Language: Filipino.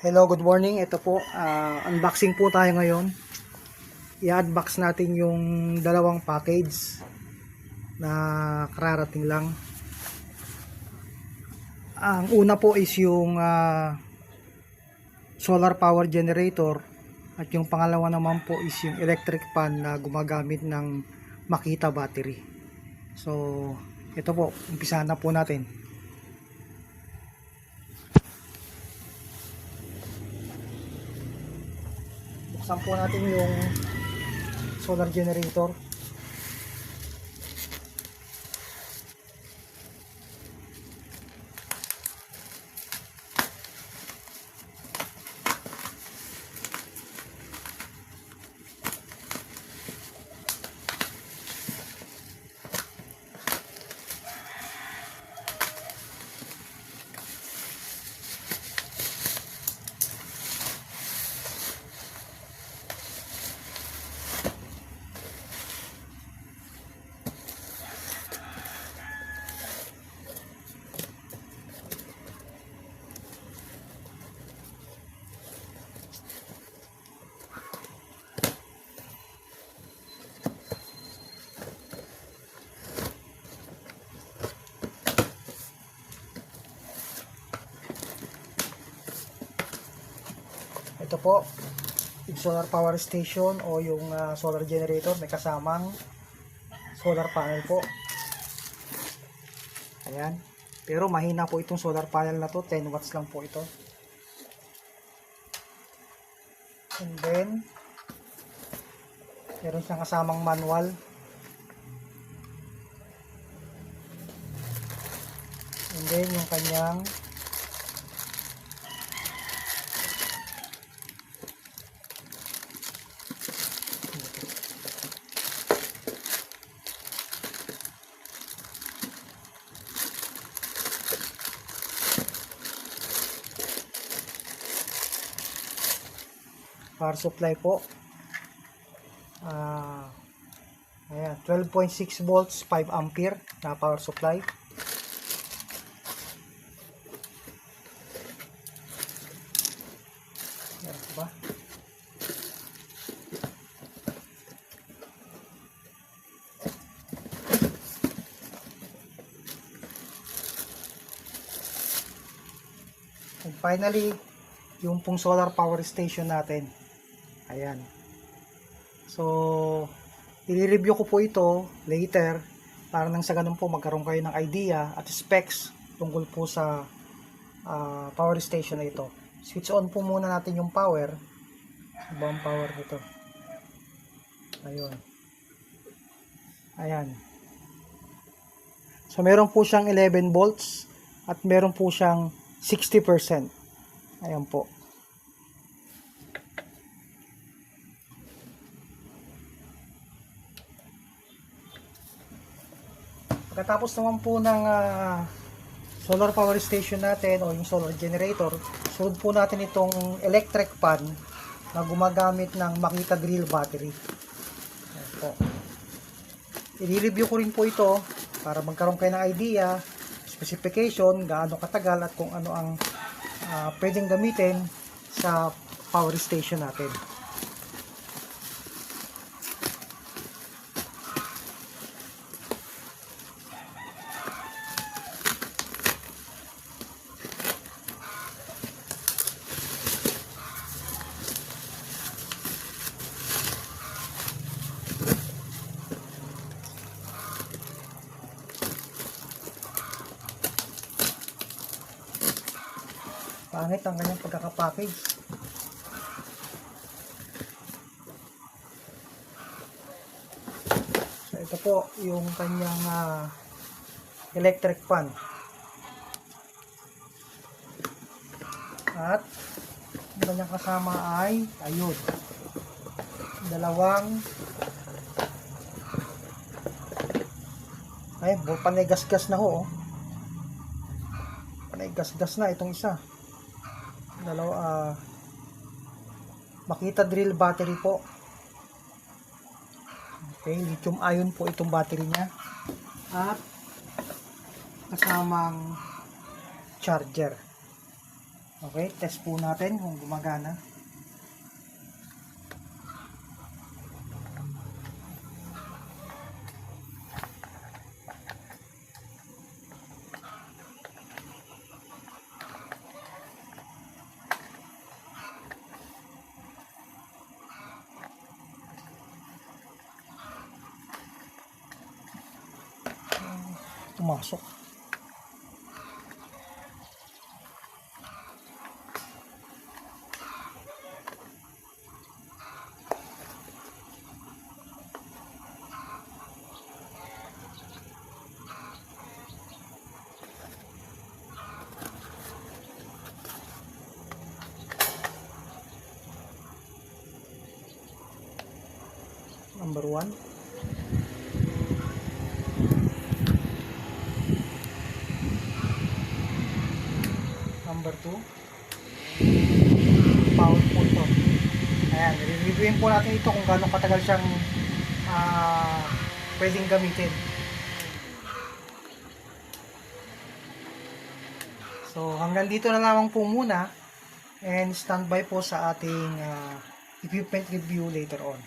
Hello, good morning. Ito po, unboxing po tayo ngayon. I-unbox natin yung dalawang package na kararating lang. Ang una po is yung solar power generator at yung pangalawa naman po is yung electric fan na gumagamit ng Makita battery. So, ito po, umpisahan na po natin. Buksan po natin yung solar generator. Ito po, yung solar power station o yung solar generator, may kasamang solar panel po. Ayan. Pero mahina po itong solar panel na to, 10 watts lang po ito. And then, meron siyang kasamang manual. And then, yung kanyang power supply po. Ayan, 12.6 volts, 5 ampere na power supply. Ayan ba? And finally, yung pong solar power station natin. Ayan. So, i-review ko po ito later para nang sa ganun po magkaroon kayo ng idea at specs tungkol po sa power station na ito. Switch on po muna natin yung power. Ibang power dito. Ayun. Ayan. So, meron po siyang 11 volts at meron po siyang 60%. Ayan po. Pagkatapos naman po ng solar power station natin o yung solar generator, sunod po natin itong electric fan na gumagamit ng Makita drill battery. Ayan po. I-review ko rin po ito para magkaroon kayo ng idea, specification, gaano katagal at kung ano ang pwedeng gamitin sa power station natin. Pangit ang kanyang pagkakapackage. So, ito po yung kanyang electric fan. At ang kanyang kasama ay ayun. Dalawang panay gas-gas na ho. Panay gas-gas na itong isa. Makita drill battery po. Okay, lithium ion po itong battery niya. At kasamang charger. Okay, test po natin kung gumagana. Pumasok. Number 1. Number 2. Powerful to. Ayan, reviewin po natin ito kung gaano katagal siyang pwedeng gamitin. So, hanggang dito na lamang po muna, and standby po sa ating equipment review later on.